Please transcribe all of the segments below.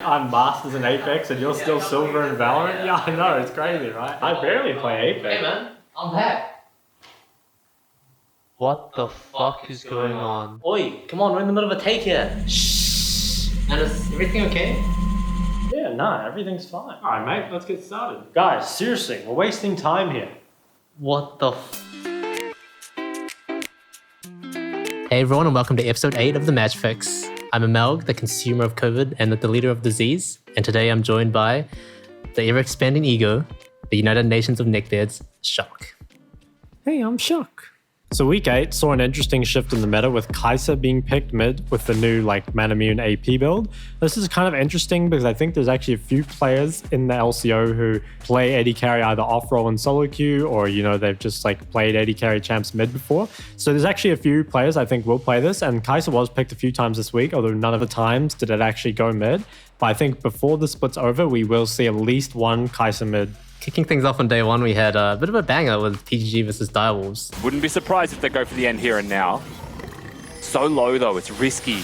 I'm Masters in Apex and you're still Silver in Valorant? Yeah, I know, it's crazy, right? I barely play Apex. Hey man, I'm back. What the fuck is going on? Oi, come on, we're in the middle of a take here. Shh. And is everything okay? Yeah, nah, everything's fine. Alright mate, let's get started. Guys, seriously, we're wasting time here. What the Hey everyone and welcome to episode 8 of the Matchfix. I'm Amelg, the consumer of COVID and the leader of disease, and today I'm joined by the ever-expanding ego, the United Nations of neckbeards, Shock. Hey, I'm Shock. So week 8 saw an interesting shift in the meta with Kai'Sa being picked mid with the new Man-Immune AP build. This is kind of interesting because I think there's actually a few players in the LCO who play AD carry either off-role in solo queue or, they've just played AD carry champs mid before. So there's actually a few players I think will play this, and Kai'Sa was picked a few times this week, although none of the times did it actually go mid. But I think before the split's over, we will see at least one Kai'Sa mid. Kicking things off on day one, we had a bit of a banger with PGG versus Direwolves. Wouldn't be surprised if they go for the end here and now. So low though, it's risky.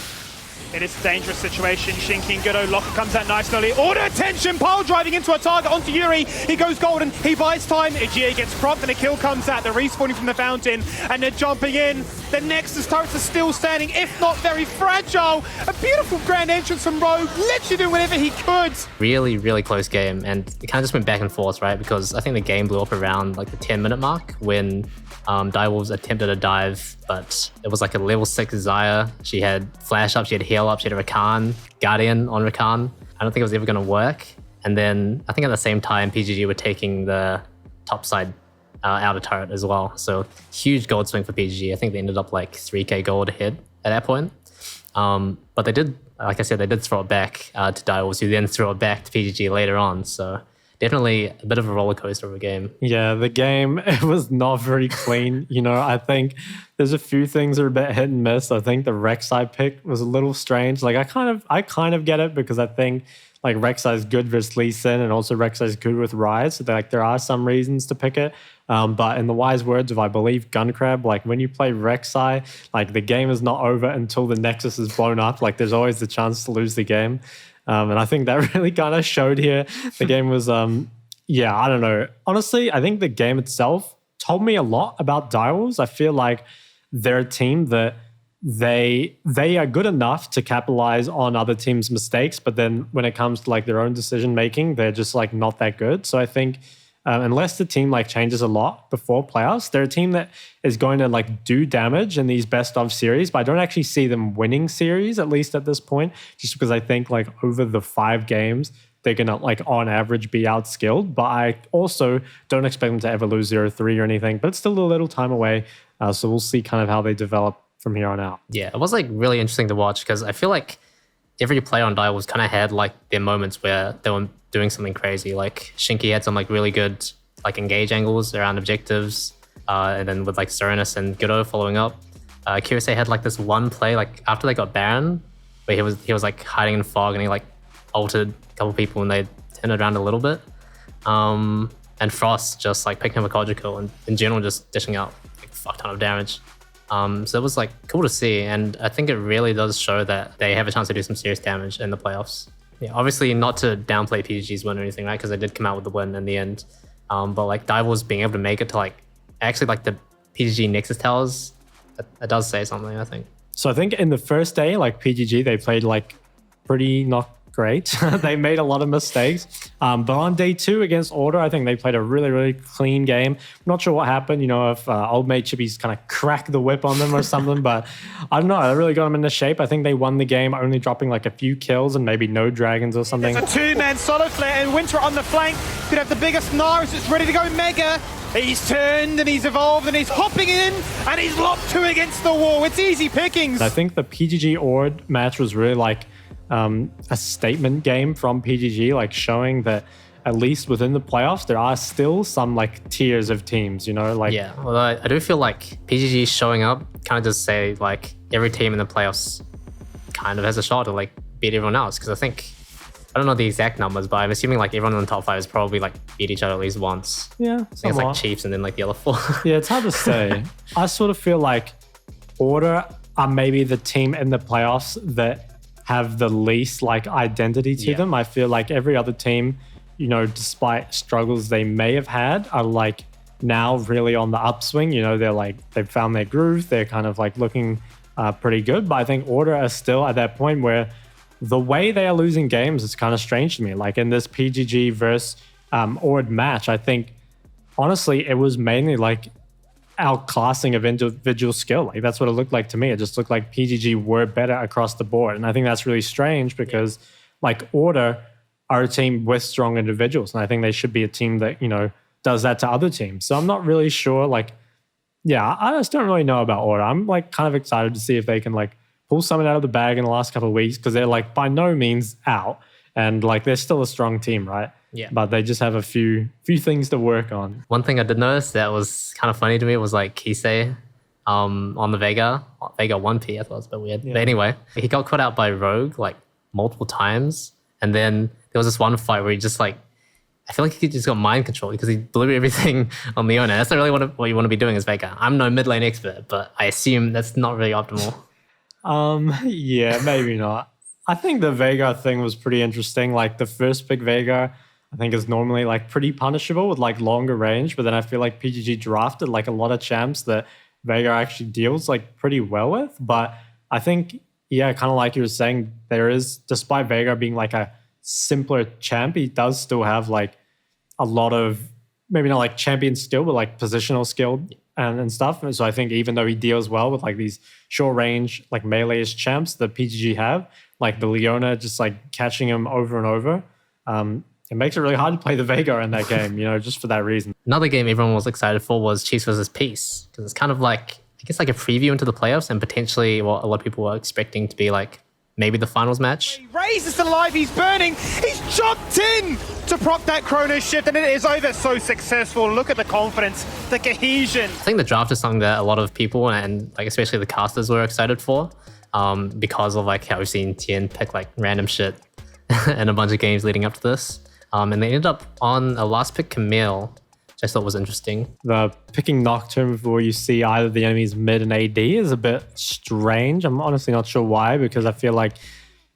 It is a dangerous situation. Shinking Goodo Locker comes out nicely. Order attention! Pile driving into a target onto Yuri. He goes golden. He buys time. Ejie gets propped and a kill comes out. They're respawning from the fountain and they're jumping in. The Nexus turrets are still standing, if not very fragile. A beautiful grand entrance from Rogue. Literally doing whatever he could. Really, really close game, and it kind of just went back and forth, right? Because I think the game blew up around the 10-minute mark when Direwolves attempted a dive, but it was a level 6 Xayah. She had flash up, she had heal up, she had a Rakan, Guardian on Rakan. I don't think it was ever going to work. And then I think at the same time, PGG were taking the top side outer turret as well. So huge gold swing for PGG. I think they ended up 3k gold ahead at that point. But they did, like I said, they did throw it back to Direwolves, who then threw it back to PGG later on. So definitely a bit of a roller coaster of a game. Yeah, the game, it was not very clean. I think there's a few things that are a bit hit and miss. I think the Rek'Sai pick was a little strange. I kind of get it because I think Rek'Sai is good versus Lee Sin, and also Rek'Sai is good with Ryze. So there are some reasons to pick it. But in the wise words of, I believe, Gunkrab, when you play Rek'Sai, the game is not over until the Nexus is blown up. There's always the chance to lose the game. And I think that really kind of showed here. The game was, I don't know. Honestly, I think the game itself told me a lot about Direwolves. I feel like they're a team that they are good enough to capitalize on other teams' mistakes, but then when it comes to their own decision making, they're just not that good. So I think unless the team changes a lot before playoffs, they're a team that is going to do damage in these best of series, but I don't actually see them winning series, at least at this point, just because I think over the 5 games, they're going to on average be outskilled. But I also don't expect them to ever lose 0-3 or anything, but it's still a little time away. So we'll see kind of how they develop from here on out. Yeah, it was really interesting to watch because I feel every player on Direwolves kind of had their moments where they were doing something crazy. Shinky had some really good engage angles around objectives, and then with Serenus and Goodo following up. Kirase had this one play after they got Baron, where he was hiding in fog and he ulted a couple people and they turned it around a little bit. And Frost just picking up a Kojiko and in general just dishing out a fuck ton of damage. So it was cool to see, and I think it really does show that they have a chance to do some serious damage in the playoffs. Yeah, obviously not to downplay PGG's win or anything, right? Because they did come out with the win in the end. But Direwolves being able to make it to actually the PGG Nexus towers, that does say something, I think. So I think in the first day, PGG, they played pretty not great. They made a lot of mistakes. But on day 2 against Order, I think they played a really, really clean game. I'm not sure what happened, if old mate Chibi's kind of cracked the whip on them or something, but I don't know. It really got them into shape. I think they won the game only dropping a few kills and maybe no dragons or something. It's a 2-man solo flare and Winter on the flank. Could have the biggest Naris. It's ready to go mega. He's turned and he's evolved and he's hopping in and he's locked 2 against the wall. It's easy pickings. I think the PGG Ord match was really a statement game from PGG, showing that at least within the playoffs, there are still some tiers of teams, Yeah, well, I do feel PGG showing up kind of just say every team in the playoffs kind of has a shot to beat everyone else. Because I don't know the exact numbers, but I'm assuming everyone in the top 5 is probably beat each other at least once. Yeah, I think it's Chiefs and then the other 4. Yeah, it's hard to say. I sort of feel Order are maybe the team in the playoffs that have the least like identity to them. I feel like every other team, you know, despite struggles they may have had, are like now really on the upswing. You know, they're like, they've found their groove. They're kind of like looking pretty good. But I think Order are still at that point where the way they are losing games is kind of strange to me. Like in this PGG versus Ord match, I think honestly it was mainly like outclassing of individual skill. Like that's what it looked like to me. It just looked like PGG were better across the board. And I think that's really strange because like Order are a team with strong individuals. And I think they should be a team that, you know, does that to other teams. So I'm not really sure. Like, yeah, I just don't really know about Order. I'm like kind of excited to see if they can like pull something out of the bag in the last couple of weeks, because they're like by no means out. And like they're still a strong team, right? Yeah. But they just have a few things to work on. One thing I did notice that was kind of funny to me was like Kisei on the Vega 1P. I thought it was a bit weird. But anyway, he got caught out by Rogue like multiple times. And then there was this one fight where he just like, I feel like he just got mind control because he blew everything on Leona. That's not really what you want to be doing as Vega. I'm no mid lane expert, but I assume that's not really optimal. Yeah, maybe not. I think the Vega thing was pretty interesting. Like the first pick Vega, I think is normally like pretty punishable with like longer range, but then I feel like PGG drafted like a lot of champs that Vega actually deals like pretty well with. But I think, yeah, kind of like you were saying, there is, despite Vega being like a simpler champ, he does still have like a lot of, maybe not like champion skill, but like positional skill and stuff. And so I think even though he deals well with like these short range, like melee-ish champs that PGG have, like the Leona just like catching him over and over, it makes it really hard to play the Vega in that game, you know, just for that reason. Another game everyone was excited for was Chiefs versus Peace, because it's kind of like, I guess like a preview into the playoffs and potentially what a lot of people were expecting to be like maybe the finals match. He raises to life, he's burning, he's jumped in to proc that Chrono shift, and it is over. So successful. Look at the confidence, the cohesion. I think the draft is something that a lot of people and like especially the casters were excited for, because of like how we've seen Tien pick like random shit in a bunch of games leading up to this. And they ended up on a last pick Camille, which I thought was interesting. The picking Nocturne before you see either the enemy's mid and AD is a bit strange. I'm honestly not sure why, because I feel like,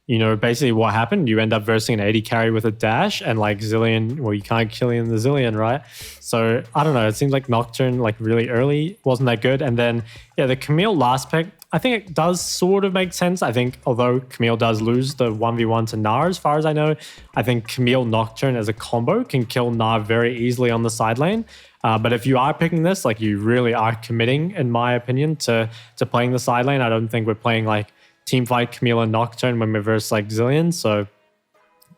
you know, basically what happened, you end up versing an AD carry with a dash and like Zillion, well, you can't kill in the Zillion, right? So I don't know. It seems like Nocturne like really early wasn't that good. And then, yeah, the Camille last pick, I think it does sort of make sense. I think although Camille does lose the 1v1 to Gnar, as far as I know, I think Camille Nocturne as a combo can kill Gnar very easily on the side lane. But if you are picking this, like you really are committing, in my opinion, to playing the side lane. I don't think we're playing like teamfight Camille and Nocturne when we verse like Zillion. So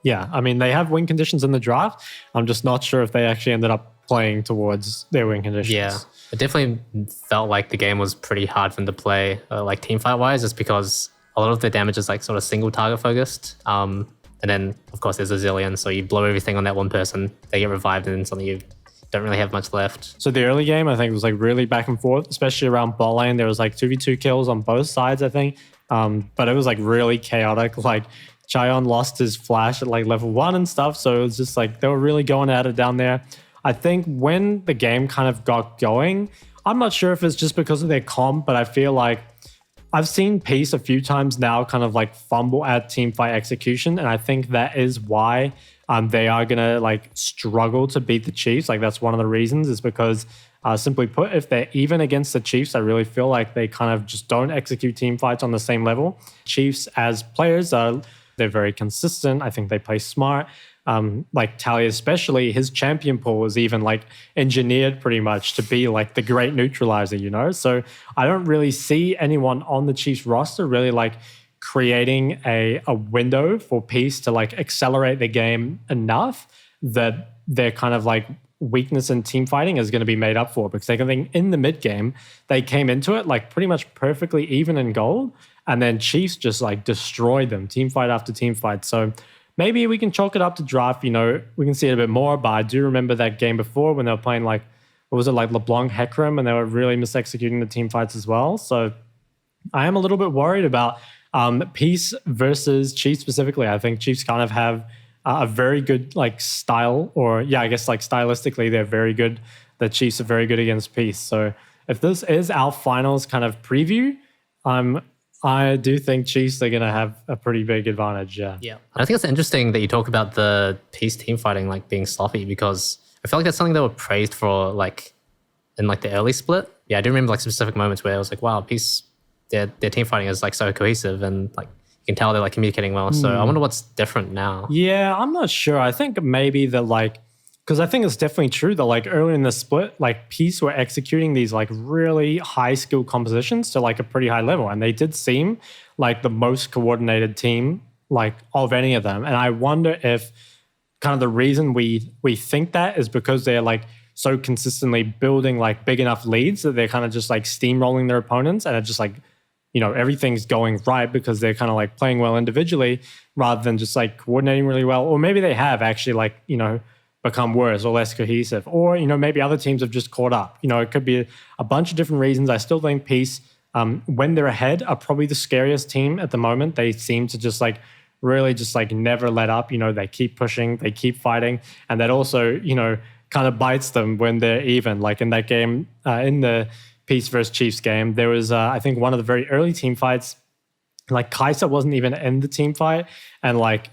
yeah, I mean, they have win conditions in the draft. I'm just not sure if they actually ended up playing towards their win conditions. Yeah, it definitely felt like the game was pretty hard for them to play, like team fight wise, just because a lot of the damage is like sort of single target focused. And then of course there's a Zillion, so you blow everything on that one person, they get revived, and then suddenly you don't really have much left. So the early game, I think, was like really back and forth, especially around bot lane. There was like 2v2 kills on both sides, I think. But it was like really chaotic. Like Chaeyoung lost his flash at like level 1 and stuff. So it was just like they were really going at it down there. I think when the game kind of got going, I'm not sure if it's just because of their comp, but I feel like I've seen Peace a few times now kind of like fumble at teamfight execution. And I think that is why they are going to like struggle to beat the Chiefs. Like that's one of the reasons, is because simply put, if they're even against the Chiefs, I really feel like they kind of just don't execute team fights on the same level. Chiefs as players, they're very consistent. I think they play smart. Like Talia especially, his champion pool is even like engineered pretty much to be like the great neutralizer, you know? So I don't really see anyone on the Chiefs roster really like creating a window for Peace to like accelerate the game enough that their kind of like weakness in team fighting is going to be made up for, because I think in the mid game, they came into it like pretty much perfectly even in gold, and then Chiefs just like destroyed them team fight after team fight. So maybe we can chalk it up to draft, you know, we can see it a bit more, but I do remember that game before when they were playing like, what was it, like LeBlanc Hecarim, and they were really misexecuting the team fights as well. So I am a little bit worried about Peace versus Chiefs specifically. I think Chiefs kind of have a very good like style, or yeah, I guess like stylistically they're very good. The Chiefs are very good against Peace. So if this is our finals kind of preview, I'm I do think Chiefs are going to have a pretty big advantage, yeah. Yeah. I think it's interesting that you talk about the Peace team fighting like being sloppy, because I feel like that's something they were praised for like in like the early split. Yeah, I do remember like specific moments where I was like, wow, Peace, their team fighting is like so cohesive and like you can tell they're like communicating well. So I wonder what's different now. Yeah, I'm not sure. I think maybe that like, because I think it's definitely true that like early in the split, like Peace were executing these like really high skill compositions to like a pretty high level. And they did seem like the most coordinated team like of any of them. And I wonder if kind of the reason we think that is because they're like so consistently building like big enough leads that they're kind of just like steamrolling their opponents, and it's just like, you know, everything's going right because they're kind of like playing well individually rather than just like coordinating really well. Or maybe they have actually like, you know, become worse or less cohesive, or, you know, maybe other teams have just caught up. You know, it could be a bunch of different reasons. I still think Peace, when they're ahead, are probably the scariest team at the moment. They seem to just like really just like never let up. You know, they keep pushing, they keep fighting, and that also, you know, kind of bites them when they're even. Like in that game, in the Peace versus Chiefs game, there was, I think, one of the very early team fights, like Kai'Sa wasn't even in the team fight, and like,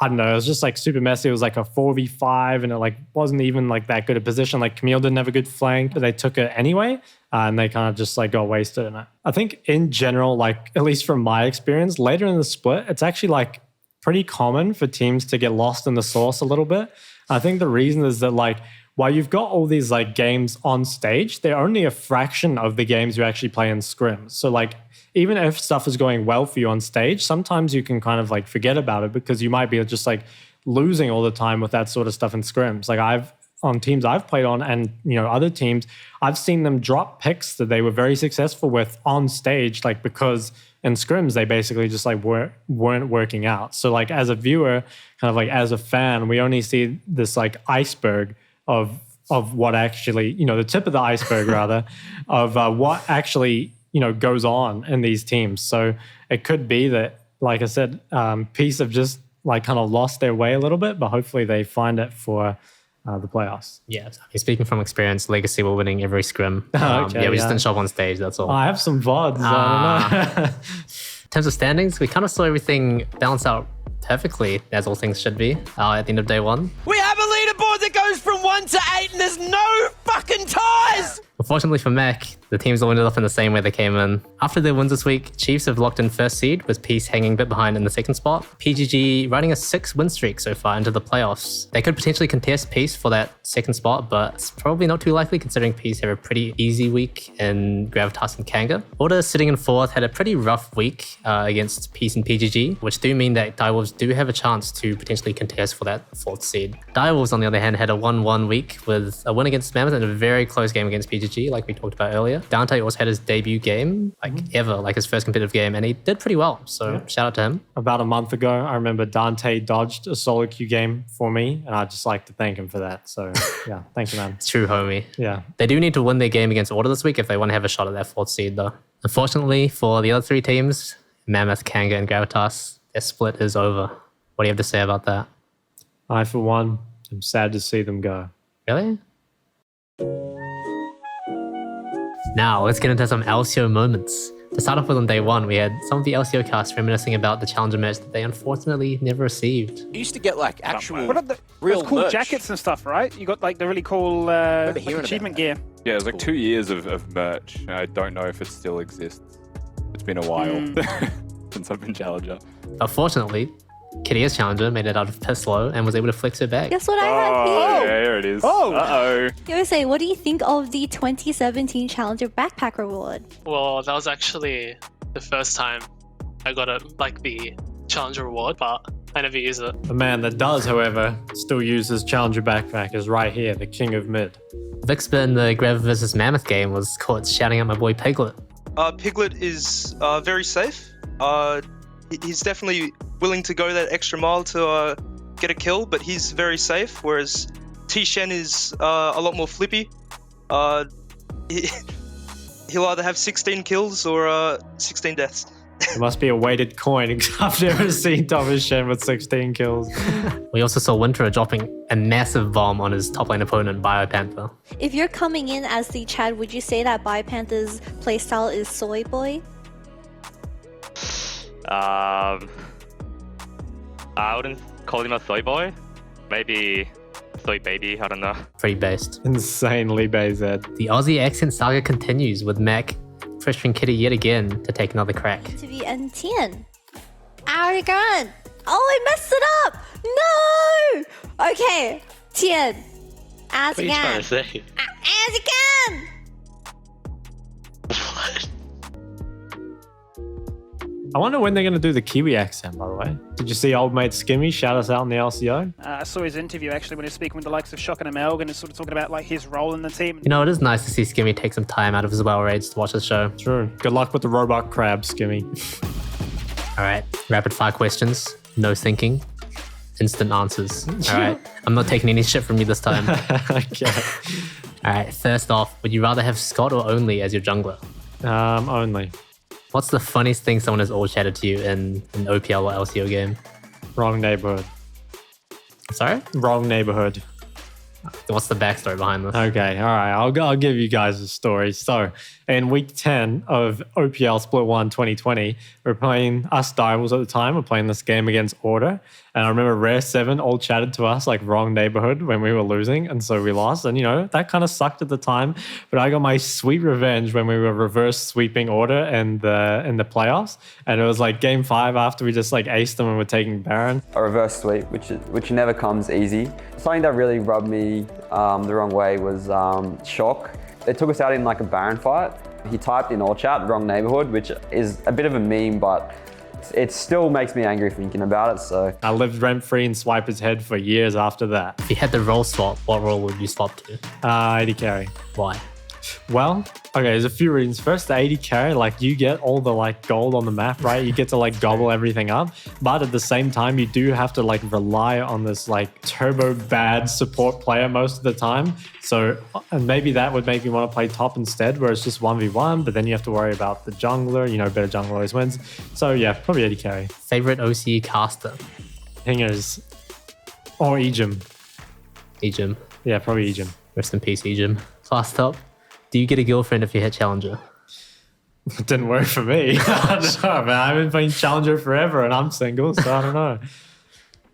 I don't know, it was just like super messy. It was like a 4v5 and it like wasn't even like that good a position. Like Camille didn't have a good flank, but they took it anyway, and they kind of just like got wasted in it. I think in general, like at least from my experience, later in the split, it's actually like pretty common for teams to get lost in the sauce a little bit. I think the reason is that like while you've got all these like games on stage, they're only a fraction of the games you actually play in scrims. So like even if stuff is going well for you on stage, sometimes you can kind of like forget about it because you might be just like losing all the time with that sort of stuff in scrims. Like on teams I've played on, and you know, other teams, I've seen them drop picks that they were very successful with on stage, like because in scrims they basically just like weren't working out. So like as a viewer, kind of like as a fan, we only see this like iceberg of what actually, you know, the tip of the iceberg rather, of what actually, you know, goes on in these teams. So it could be that, like I said, Peace have just like kind of lost their way a little bit, but hopefully they find it for the playoffs. Yeah, I mean, speaking from experience, Legacy were winning every scrim. Okay, we just didn't show up on stage, that's all. I have some VODs. I don't know. In terms of standings, we kind of saw everything balance out perfectly, as all things should be, at the end of day one. We have a leaderboard that goes from 1 to 8 and there's no fucking ties! Unfortunately for Mac, the teams all ended up in the same way they came in. After their wins this week, Chiefs have locked in first seed, with Peace hanging a bit behind in the second spot. PGG riding a 6-win streak so far into the playoffs. They could potentially contest Peace for that second spot, but it's probably not too likely considering Peace have a pretty easy week in Gravitas and Kanga. Order, sitting in fourth, had a pretty rough week against Peace and PGG, which do mean that Direwolves do have a chance to potentially contest for that fourth seed. Direwolves, on the other hand, had a 1-1 week with a win against Mammoth and a very close game against PGG, like we talked about earlier. Dante also had his debut game, ever, like his first competitive game, and he did pretty well. So shout out to him. About a month ago, I remember Dante dodged a solo queue game for me, and I'd just like to thank him for that. So yeah, thank you, man. It's true, homie. Yeah. They do need to win their game against Order this week if they want to have a shot at that fourth seed, though. Unfortunately for the other three teams, Mammoth, Kanga, and Gravitas, their split is over. What do you have to say about that? I, for one, am sad to see them go. Really? Now, let's get into some LCO moments. To start off with, on day one, we had some of the LCO cast reminiscing about the challenger match that they unfortunately never received. You used to get like actual What are the real those cool merch. jackets and stuff, right? You got like the really cool like, hearing achievement about gear. Yeah, it was like 2 years of merch. I don't know if it still exists. It's been a while since I've been challenger. Unfortunately, Kitty's challenger made it out of Pislow and was able to flex her bag. Guess what I have here? Yeah, here it is. Oh. Uh-oh. USA, what do you think of the 2017 Challenger Backpack Reward? Well, that was actually the first time I got the Challenger Reward, but I never use it. The man that does, however, still uses Challenger Backpack is right here, the king of mid. Vixpa in the Grav vs Mammoth game was caught shouting at my boy Piglet. Piglet is very safe. He's definitely willing to go that extra mile to get a kill, but he's very safe, whereas T-Shen is a lot more flippy. He'll either have 16 kills or 16 deaths. It must be a weighted coin. I've never seen Thomas Shen with 16 kills. We also saw Winterer dropping a massive bomb on his top lane opponent, BioPanther. If you're coming in as the Chad, would you say that BioPanther's playstyle is soy boy? I wouldn't call him a soy boy. Maybe soy baby. I don't know. Pretty based. Insanely based. The Aussie accent saga continues with Mac pressuring Kitty yet again to take another crack. To be N10. Arrogant. Oh, I messed it up. No. Okay. 10. As What are you trying again. to say? As again. What? I wonder when they're going to do the Kiwi accent, by the way. Did you see old mate Skimmy shout us out in the LCO? I saw his interview actually when he was speaking with the likes of Shock and Amelg and is sort of talking about like his role in the team. You know, it is nice to see Skimmy take some time out of his well raids to watch the show. True. Good luck with the robot crab, Skimmy. All right, rapid fire questions. No thinking. Instant answers. All right, I'm not taking any shit from you this time. Okay. All right, first off, would you rather have Scott or Only as your jungler? Only. What's the funniest thing someone has all chatted to you in an OPL or LCO game? Wrong neighborhood. Sorry? Wrong neighborhood. What's the backstory behind this? Okay, all right. I'll give you guys a story. So, in week 10 of OPL Split 1 2020, we're playing, us Divals at the time, we're playing this game against Order. And I remember Rare 7 all chatted to us like wrong neighborhood when we were losing. And so we lost. And, you know, that kind of sucked at the time. But I got my sweet revenge when we were reverse sweeping Order in the playoffs. And it was like game 5 after we just like aced them and were taking Baron. A reverse sweep, which never comes easy. Something that really rubbed me the wrong way was Shock. They took us out in like a Baron fight. He typed in all chat, wrong neighborhood, which is a bit of a meme, but it still makes me angry thinking about it, so. I lived rent-free in Swiper's head for years after that. If you had the role swap, what role would you swap to? AD carry. Why? Well, okay, there's a few reasons. First, the AD carry, like you get all the like gold on the map, right? You get to like gobble everything up. But at the same time, you do have to like rely on this like turbo bad support player most of the time. So and maybe that would make me want to play top instead, where it's just 1v1, but then you have to worry about the jungler. You know, better jungler always wins. So yeah, probably AD carry. Favorite OCE caster? Hingers. Or Ejim. Ejim. Yeah, probably Ejim. Rest in peace, Ejim. Last up. Do you get a girlfriend if you hit Challenger? It didn't work for me. I don't know, man. I've been playing Challenger forever and I'm single, so I don't know.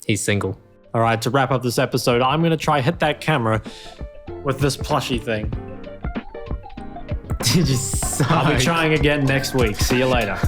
He's single. All right, to wrap up this episode, I'm going to try hit that camera with this plushy thing. Did you suck? I'll be trying again next week. See you later.